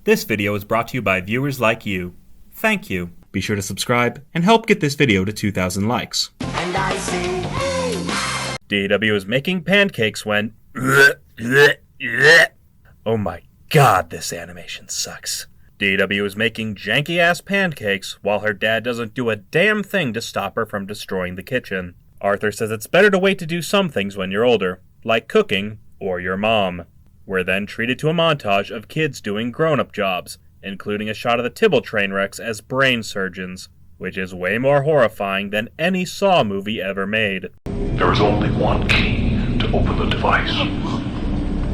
This video is brought to you by viewers like you. Thank you. Be sure to subscribe and help get this video to 2,000 likes. And I say, hey. DW is making pancakes when... Oh my god, this animation sucks. DW is making janky-ass pancakes while her dad doesn't do a damn thing to stop her from destroying the kitchen. Arthur says it's better to wait to do some things when you're older, like cooking or your mom. We're then treated to a montage of kids doing grown-up jobs, including a shot of the Tibble train wrecks as brain surgeons, which is way more horrifying than any Saw movie ever made. There is only one key to open the device.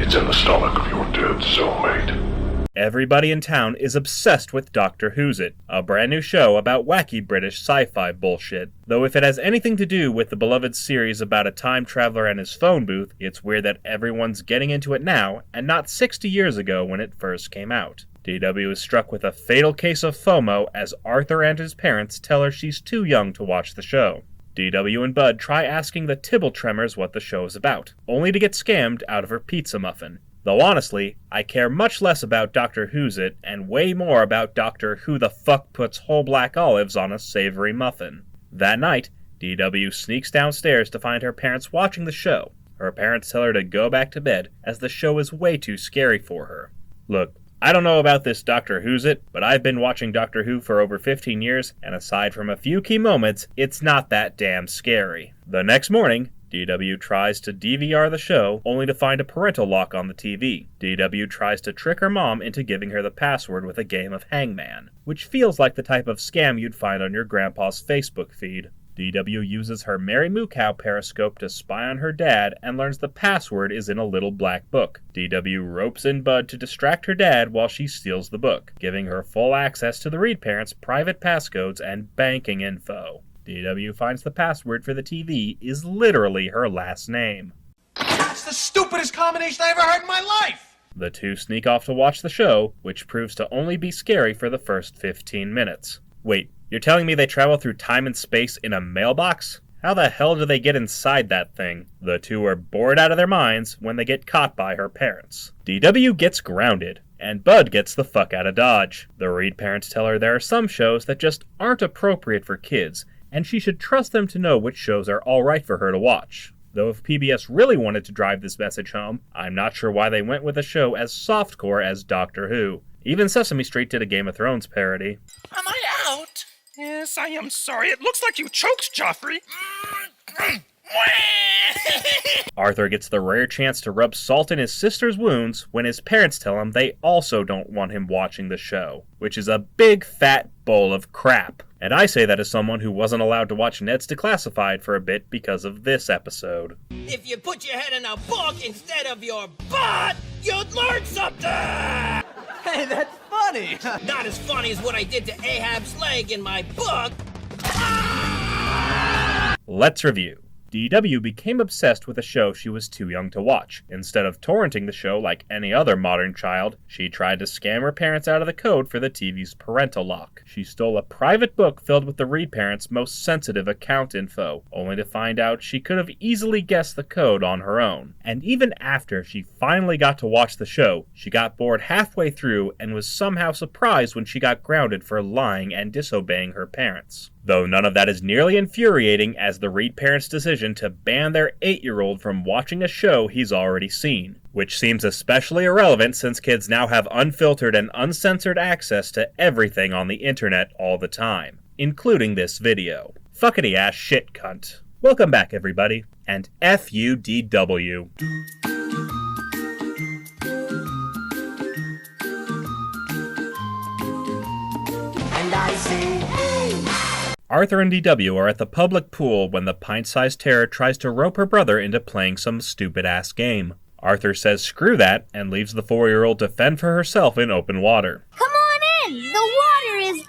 It's in the stomach of your dead cellmate. Everybody in town is obsessed with Dr. Whosit, a brand new show about wacky British sci-fi bullshit. Though if it has anything to do with the beloved series about a time traveler and his phone booth, it's weird that everyone's getting into it now, and not 60 years ago when it first came out. DW is struck with a fatal case of FOMO as Arthur and his parents tell her she's too young to watch the show. DW and Bud try asking the Tibble Tremors what the show is about, only to get scammed out of her pizza muffin. Though honestly, I care much less about Dr. Whosit and way more about Dr. Who the fuck puts whole black olives on a savory muffin. That night, DW sneaks downstairs to find her parents watching the show. Her parents tell her to go back to bed as the show is way too scary for her. Look, I don't know about this Dr. Whosit, but I've been watching Doctor Who for over 15 years, and aside from a few key moments, it's not that damn scary. The next morning, DW tries to DVR the show, only to find a parental lock on the TV. DW tries to trick her mom into giving her the password with a game of Hangman, which feels like the type of scam you'd find on your grandpa's Facebook feed. DW uses her Mary Moo Cow periscope to spy on her dad and learns the password is in a little black book. DW ropes in Bud to distract her dad while she steals the book, giving her full access to the Reed parents' private passcodes and banking info. DW finds the password for the TV is literally her last name. That's the stupidest combination I ever heard in my life! The two sneak off to watch the show, which proves to only be scary for the first 15 minutes. Wait, you're telling me they travel through time and space in a mailbox? How the hell do they get inside that thing? The two are bored out of their minds when they get caught by her parents. DW gets grounded, and Bud gets the fuck out of Dodge. The Reed parents tell her there are some shows that just aren't appropriate for kids, and she should trust them to know which shows are alright for her to watch. Though if PBS really wanted to drive this message home, I'm not sure why they went with a show as softcore as Doctor Who. Even Sesame Street did a Game of Thrones parody. Am I out? Yes, I am sorry. It looks like you choked, Joffrey. Arthur gets the rare chance to rub salt in his sister's wounds when his parents tell him they also don't want him watching the show, which is a big fat bowl of crap. And I say that as someone who wasn't allowed to watch Ned's Declassified for a bit because of this episode. If you put your head in a book instead of your butt, you'd learn something! Hey, that's funny! Not as funny as what I did to Ahab's leg in my book. Let's review. DW became obsessed with a show she was too young to watch. Instead of torrenting the show like any other modern child, she tried to scam her parents out of the code for the TV's parental lock. She stole a private book filled with the Reed parents' most sensitive account info, only to find out she could have easily guessed the code on her own. And even after she finally got to watch the show, she got bored halfway through and was somehow surprised when she got grounded for lying and disobeying her parents. Though none of that is nearly infuriating as the Reed parents' decision to ban their 8-year-old from watching a show he's already seen, which seems especially irrelevant since kids now have unfiltered and uncensored access to everything on the internet all the time, including this video. Fuckity ass shit cunt. Welcome back everybody, and FUDW. And I say, hey! Arthur and DW are at the public pool when the pint-sized terror tries to rope her brother into playing some stupid-ass game. Arthur says screw that and leaves the 4-year-old to fend for herself in open water. Come on in! The water is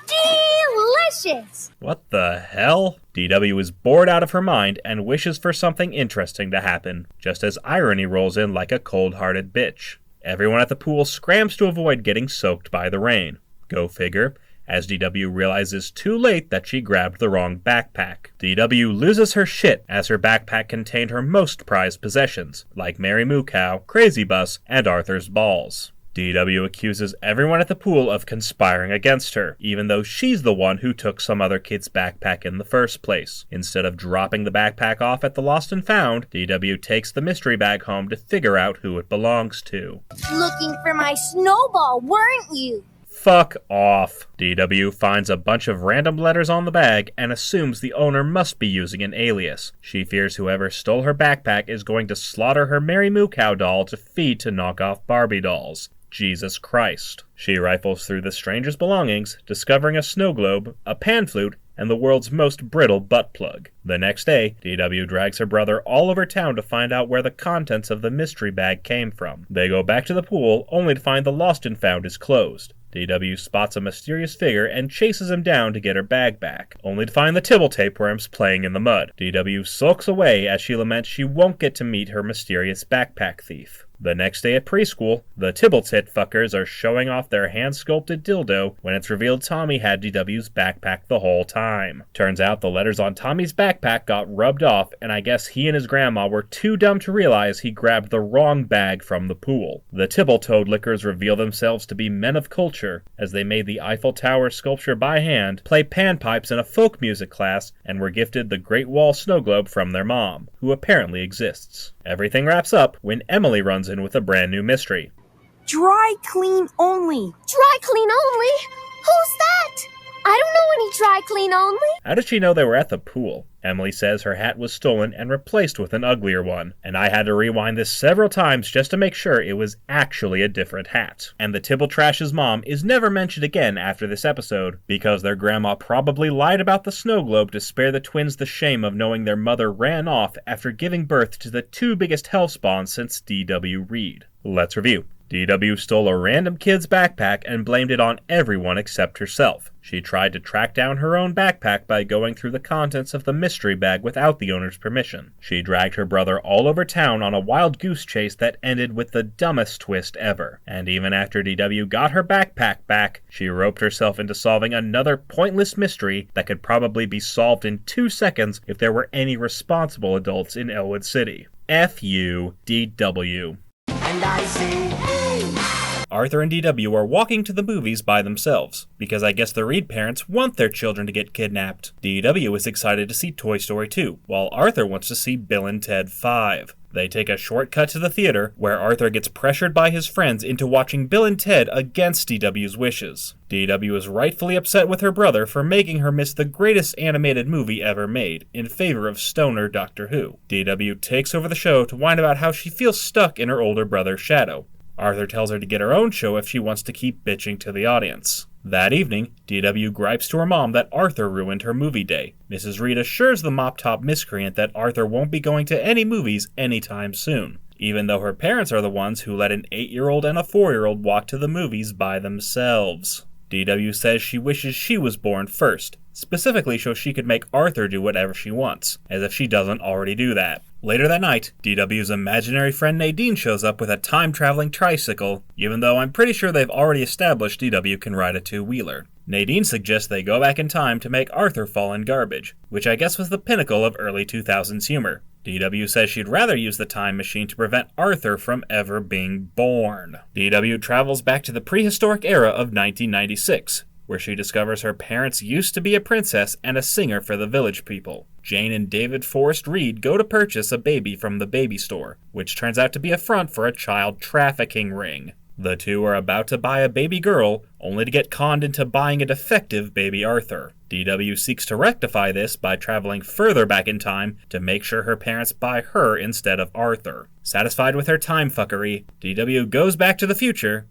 delicious! What the hell? DW is bored out of her mind and wishes for something interesting to happen, just as irony rolls in like a cold-hearted bitch. Everyone at the pool scrams to avoid getting soaked by the rain. Go figure. As DW realizes too late that she grabbed the wrong backpack. DW loses her shit as her backpack contained her most prized possessions, like Mary Moo Cow, Crazy Bus, and Arthur's balls. DW accuses everyone at the pool of conspiring against her, even though she's the one who took some other kid's backpack in the first place. Instead of dropping the backpack off at the Lost and Found, DW takes the mystery bag home to figure out who it belongs to. Looking for my Snowball, weren't you? Fuck off. DW finds a bunch of random letters on the bag and assumes the owner must be using an alias. She fears whoever stole her backpack is going to slaughter her Mary Moo Cow doll to feed to knockoff Barbie dolls. Jesus Christ. She rifles through the stranger's belongings, discovering a snow globe, a pan flute, and the world's most brittle butt plug. The next day, DW drags her brother all over town to find out where the contents of the mystery bag came from. They go back to the pool, only to find the Lost and Found is closed. DW spots a mysterious figure and chases him down to get her bag back, only to find the Tibble tapeworms playing in the mud. DW sulks away as she laments she won't get to meet her mysterious backpack thief. The next day at preschool, the Tibble tit fuckers are showing off their hand-sculpted dildo when it's revealed Tommy had DW's backpack the whole time. Turns out the letters on Tommy's backpack got rubbed off, and I guess he and his grandma were too dumb to realize he grabbed the wrong bag from the pool. The Tibble toad-lickers reveal themselves to be men of culture, as they made the Eiffel Tower sculpture by hand, play panpipes in a folk music class, and were gifted the Great Wall snow globe from their mom, who apparently exists. Everything wraps up when Emily runs in with a brand new mystery. Dry clean only. Dry clean only? Who's that? I don't know any dry clean only. How did she know they were at the pool? Emily says her hat was stolen and replaced with an uglier one, and I had to rewind this several times just to make sure it was actually a different hat. And the Tibble Trash's mom is never mentioned again after this episode, because their grandma probably lied about the snow globe to spare the twins the shame of knowing their mother ran off after giving birth to the two biggest hellspawns since D.W. Reed. Let's review. DW stole a random kid's backpack and blamed it on everyone except herself. She tried to track down her own backpack by going through the contents of the mystery bag without the owner's permission. She dragged her brother all over town on a wild goose chase that ended with the dumbest twist ever. And even after DW got her backpack back, she roped herself into solving another pointless mystery that could probably be solved in 2 seconds if there were any responsible adults in Elwood City. F you, DW. And I say, Arthur and DW are walking to the movies by themselves, because I guess the Reed parents want their children to get kidnapped. DW is excited to see Toy Story 2, while Arthur wants to see Bill and Ted 5. They take a shortcut to the theater, where Arthur gets pressured by his friends into watching Bill and Ted against DW's wishes. DW is rightfully upset with her brother for making her miss the greatest animated movie ever made, in favor of stoner Doctor Who. DW takes over the show to whine about how she feels stuck in her older brother's shadow. Arthur tells her to get her own show if she wants to keep bitching to the audience. That evening, DW gripes to her mom that Arthur ruined her movie day. Mrs. Reed assures the mop-top miscreant that Arthur won't be going to any movies anytime soon, even though her parents are the ones who let an 8-year-old and a 4-year-old walk to the movies by themselves. DW says she wishes she was born first, specifically so she could make Arthur do whatever she wants, as if she doesn't already do that. Later that night, DW's imaginary friend Nadine shows up with a time-traveling tricycle, even though I'm pretty sure they've already established DW can ride a two-wheeler. Nadine suggests they go back in time to make Arthur fall in garbage, which I guess was the pinnacle of early 2000s humor. DW says she'd rather use the time machine to prevent Arthur from ever being born. DW travels back to the prehistoric era of 1996, where she discovers her parents used to be a princess and a singer for the village people. Jane and David Forrest Reed go to purchase a baby from the baby store, which turns out to be a front for a child trafficking ring. The two are about to buy a baby girl, only to get conned into buying a defective baby Arthur. DW seeks to rectify this by traveling further back in time to make sure her parents buy her instead of Arthur. Satisfied with her time fuckery, DW goes back to the future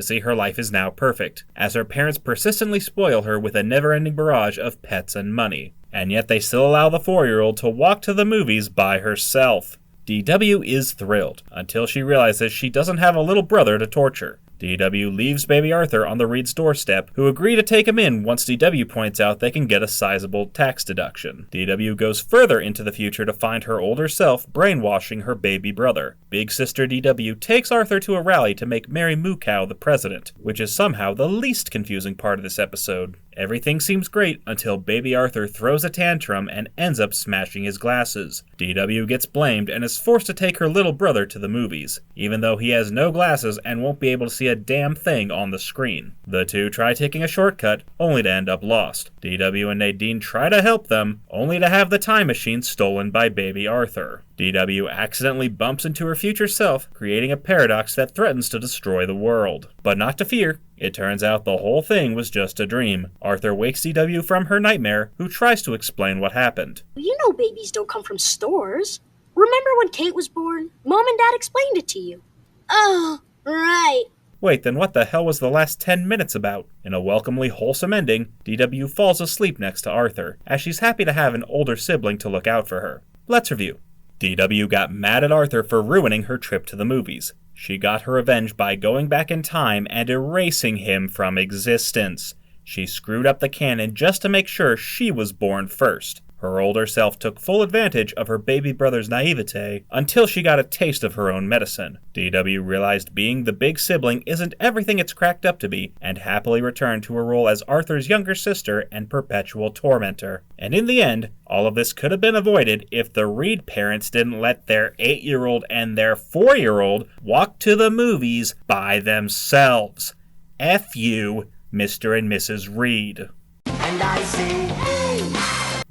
to see her life is now perfect, as her parents persistently spoil her with a never-ending barrage of pets and money. And yet they still allow the 4-year-old to walk to the movies by herself. DW is thrilled, until she realizes she doesn't have a little brother to torture. DW leaves baby Arthur on the Reed's doorstep, who agree to take him in once DW points out they can get a sizable tax deduction. DW goes further into the future to find her older self brainwashing her baby brother. Big sister DW takes Arthur to a rally to make Mary Moo Cow the president, which is somehow the least confusing part of this episode. Everything seems great until baby Arthur throws a tantrum and ends up smashing his glasses. DW gets blamed and is forced to take her little brother to the movies, even though he has no glasses and won't be able to see a damn thing on the screen. The two try taking a shortcut, only to end up lost. DW and Nadine try to help them, only to have the time machine stolen by baby Arthur. DW accidentally bumps into her future self, creating a paradox that threatens to destroy the world. But not to fear. It turns out the whole thing was just a dream. Arthur wakes DW from her nightmare, who tries to explain what happened. You know babies don't come from stores. Remember when Kate was born? Mom and Dad explained it to you. Oh, right. Wait, then what the hell was the last 10 minutes about? In a welcomely wholesome ending, DW falls asleep next to Arthur, as she's happy to have an older sibling to look out for her. Let's review. DW got mad at Arthur for ruining her trip to the movies. She got her revenge by going back in time and erasing him from existence. She screwed up the canon just to make sure she was born first. Her older self took full advantage of her baby brother's naivete until she got a taste of her own medicine. DW realized being the big sibling isn't everything it's cracked up to be, and happily returned to her role as Arthur's younger sister and perpetual tormentor. And in the end, all of this could have been avoided if the Reed parents didn't let their 8-year-old and their 4-year-old walk to the movies by themselves. F you, Mr. and Mrs. Reed. And I say,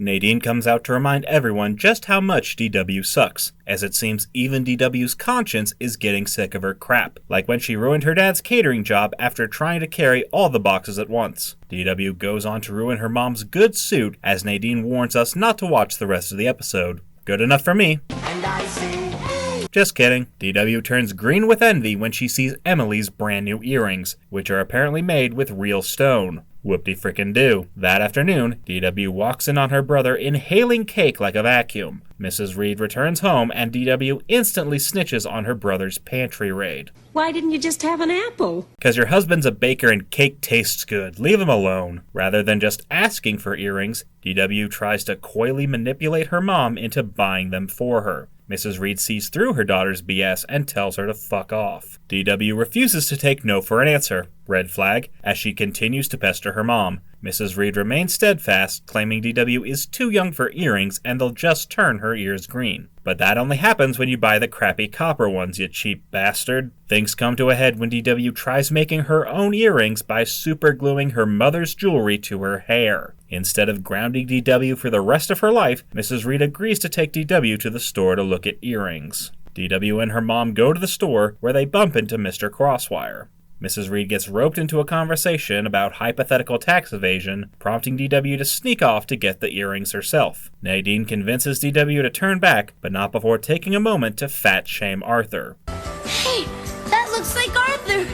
Nadine comes out to remind everyone just how much DW sucks, as it seems even DW's conscience is getting sick of her crap, like when she ruined her dad's catering job after trying to carry all the boxes at once. DW goes on to ruin her mom's good suit, as Nadine warns us not to watch the rest of the episode. Good enough for me. and I say, Just kidding. DW turns green with envy when she sees Emily's brand new earrings, which are apparently made with real stone. Whoop-de-frickin-do. That afternoon, DW walks in on her brother inhaling cake like a vacuum. Mrs. Reed returns home and DW instantly snitches on her brother's pantry raid. Why didn't you just have an apple? 'Cause your husband's a baker and cake tastes good. Leave him alone. Rather than just asking for earrings, DW tries to coyly manipulate her mom into buying them for her. Mrs. Reed sees through her daughter's BS and tells her to fuck off. DW refuses to take no for an answer. Red flag, as she continues to pester her mom. Mrs. Reed remains steadfast, claiming DW is too young for earrings and they'll just turn her ears green. But that only happens when you buy the crappy copper ones, you cheap bastard. Things come to a head when DW tries making her own earrings by supergluing her mother's jewelry to her hair. Instead of grounding DW for the rest of her life, Mrs. Reed agrees to take DW to the store to look at earrings. DW and her mom go to the store, where they bump into Mr. Crosswire. Mrs. Reed gets roped into a conversation about hypothetical tax evasion, prompting DW to sneak off to get the earrings herself. Nadine convinces DW to turn back, but not before taking a moment to fat-shame Arthur. Hey, that looks like Arthur.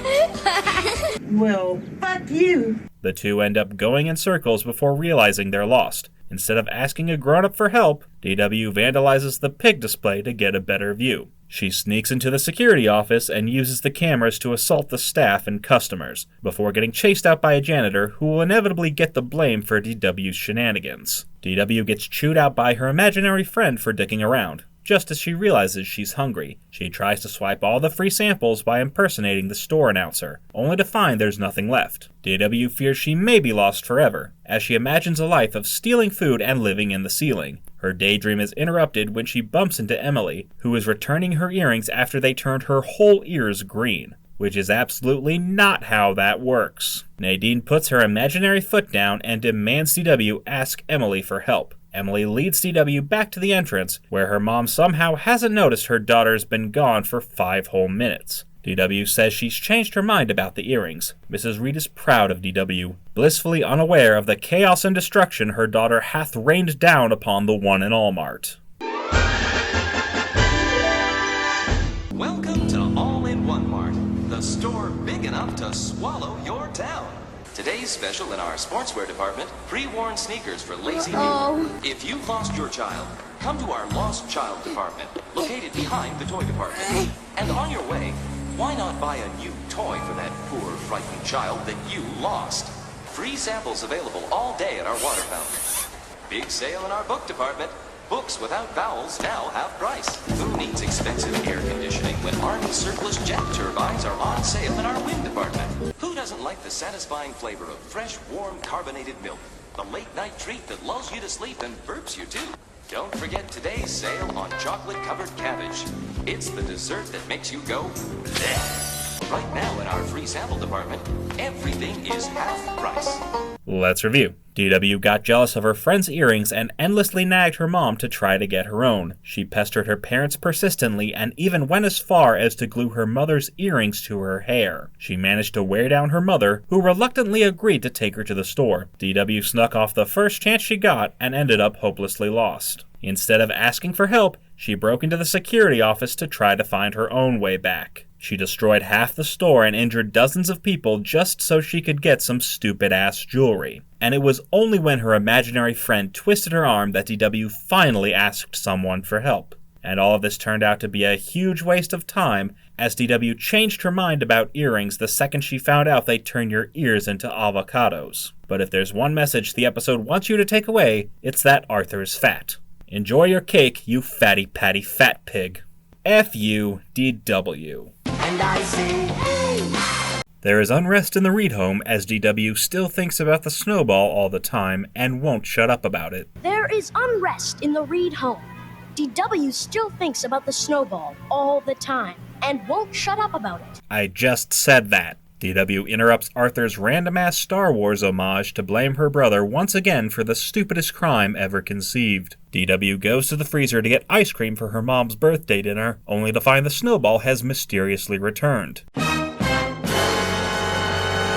Well, fuck you. The two end up going in circles before realizing they're lost. Instead of asking a grown-up for help, DW vandalizes the pig display to get a better view. She sneaks into the security office and uses the cameras to assault the staff and customers, before getting chased out by a janitor who will inevitably get the blame for DW's shenanigans. DW gets chewed out by her imaginary friend for dicking around. Just as she realizes she's hungry, she tries to swipe all the free samples by impersonating the store announcer, only to find there's nothing left. DW fears she may be lost forever, as she imagines a life of stealing food and living in the ceiling. Her daydream is interrupted when she bumps into Emily, who is returning her earrings after they turned her whole ears green, which is absolutely not how that works. Nadine puts her imaginary foot down and demands DW ask Emily for help. Emily leads DW back to the entrance, where her mom somehow hasn't noticed her daughter's been gone for 5 whole minutes. DW says she's changed her mind about the earrings. Mrs. Reed is proud of DW, blissfully unaware of the chaos and destruction her daughter hath rained down upon the one and all mart. Welcome to All-in-One Mart, the store big enough to swallow your town. Today's special in our sportswear department, pre-worn sneakers for lazy people. If you've lost your child, come to our Lost Child department, located behind the toy department. And on your way, why not buy a new toy for that poor, frightened child that you lost? Free samples available all day at our water fountain. Big sale in our book department. Books without vowels now half price. Who needs expensive air conditioning when Army surplus jet turbines are on sale in our wind department? Who doesn't doesn't like the satisfying flavor of fresh, warm, carbonated milk? The late-night treat that lulls you to sleep and burps you too. Don't forget today's sale on chocolate-covered cabbage. It's the dessert that makes you go bleh. Right now in our free sample department, everything is half price. Let's review. DW got jealous of her friend's earrings and endlessly nagged her mom to try to get her own. She pestered her parents persistently and even went as far as to glue her mother's earrings to her hair. She managed to wear down her mother, who reluctantly agreed to take her to the store. DW snuck off the first chance she got and ended up hopelessly lost. Instead of asking for help, she broke into the security office to try to find her own way back. She destroyed half the store and injured dozens of people just so she could get some stupid-ass jewelry. And it was only when her imaginary friend twisted her arm that DW finally asked someone for help. And all of this turned out to be a huge waste of time, as DW changed her mind about earrings the second she found out they turn your ears into avocados. But if there's one message the episode wants you to take away, it's that Arthur's fat. Enjoy your cake, you fatty patty fat pig. F-U-D-W. And I say, hey! There is unrest in the Reed home as DW still thinks about the Snowball all the time and won't shut up about it. There is unrest in the Reed home. DW still thinks about the Snowball all the time and won't shut up about it. I just said that. DW interrupts Arthur's random-ass Star Wars homage to blame her brother once again for the stupidest crime ever conceived. DW goes to the freezer to get ice cream for her mom's birthday dinner, only to find the Snowball has mysteriously returned.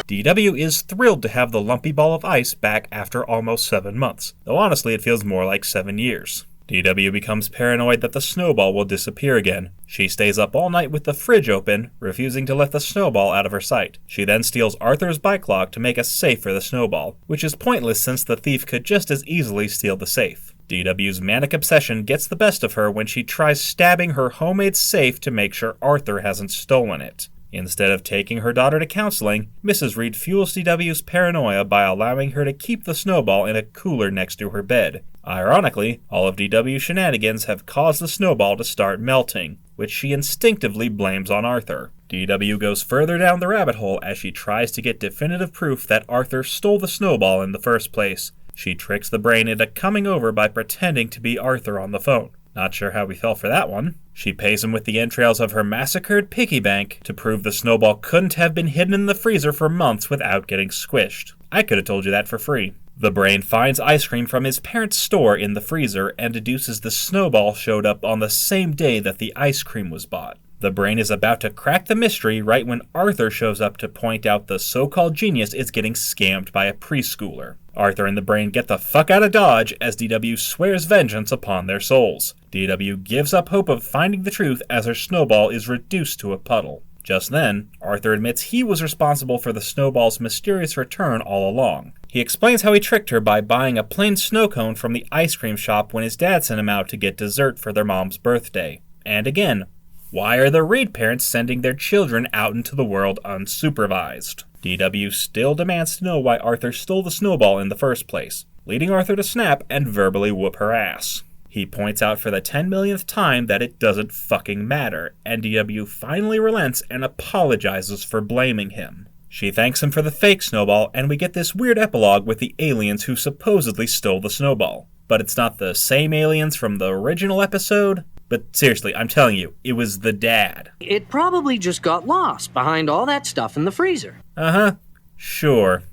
DW is thrilled to have the lumpy ball of ice back after almost 7 months, though honestly it feels more like 7 years. DW becomes paranoid that the Snowball will disappear again. She stays up all night with the fridge open, refusing to let the Snowball out of her sight. She then steals Arthur's bike lock to make a safe for the Snowball, which is pointless since the thief could just as easily steal the safe. DW's manic obsession gets the best of her when she tries stabbing her homemade safe to make sure Arthur hasn't stolen it. Instead of taking her daughter to counseling, Mrs. Reed fuels DW's paranoia by allowing her to keep the Snowball in a cooler next to her bed. Ironically, all of DW's shenanigans have caused the Snowball to start melting, which she instinctively blames on Arthur. DW goes further down the rabbit hole as she tries to get definitive proof that Arthur stole the Snowball in the first place. She tricks the brain into coming over by pretending to be Arthur on the phone. Not sure how we fell for that one. She pays him with the entrails of her massacred piggy bank to prove the Snowball couldn't have been hidden in the freezer for months without getting squished. I could have told you that for free. The brain finds ice cream from his parents' store in the freezer and deduces the Snowball showed up on the same day that the ice cream was bought. The brain is about to crack the mystery right when Arthur shows up to point out the so-called genius is getting scammed by a preschooler. Arthur and the brain get the fuck out of Dodge as DW swears vengeance upon their souls. DW gives up hope of finding the truth as her Snowball is reduced to a puddle. Just then, Arthur admits he was responsible for the Snowball's mysterious return all along. He explains how he tricked her by buying a plain snow cone from the ice cream shop when his dad sent him out to get dessert for their mom's birthday. And again, why are the Reed parents sending their children out into the world unsupervised? DW still demands to know why Arthur stole the Snowball in the first place, leading Arthur to snap and verbally whoop her ass. He points out for the 10 millionth time that it doesn't fucking matter, and DW finally relents and apologizes for blaming him. She thanks him for the fake Snowball, and we get this weird epilogue with the aliens who supposedly stole the Snowball. But it's not the same aliens from the original episode. But seriously, I'm telling you, it was the dad. It probably just got lost behind all that stuff in the freezer. Uh-huh. Sure.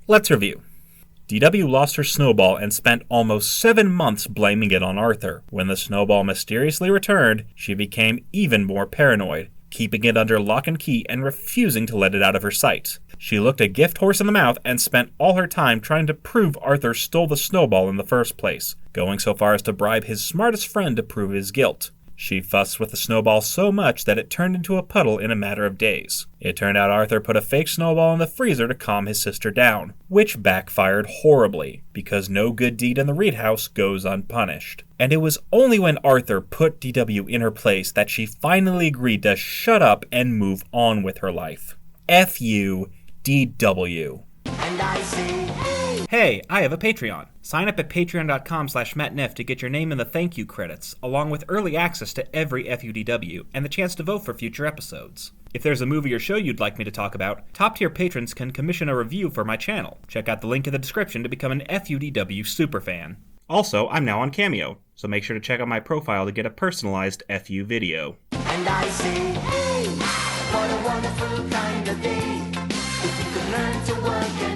Let's review. DW lost her Snowball and spent almost 7 months blaming it on Arthur. When the Snowball mysteriously returned, she became even more paranoid, keeping it under lock and key and refusing to let it out of her sight. She looked a gift horse in the mouth and spent all her time trying to prove Arthur stole the Snowball in the first place, going so far as to bribe his smartest friend to prove his guilt. She fussed with the Snowball so much that it turned into a puddle in a matter of days. It turned out Arthur put a fake Snowball in the freezer to calm his sister down, which backfired horribly, because no good deed in the Reed house goes unpunished. And it was only when Arthur put DW in her place that she finally agreed to shut up and move on with her life. F-U-D-W. And I say, hey! Hey, I have a Patreon. Sign up at patreon.com/mattneff to get your name in the thank you credits, along with early access to every FUDW and the chance to vote for future episodes. If there's a movie or show you'd like me to talk about, top-tier patrons can commission a review for my channel. Check out the link in the description to become an FUDW superfan. Also, I'm now on Cameo, so make sure to check out my profile to get a personalized FU video. And I say, hey, what a wonderful kind of day. If you could learn to work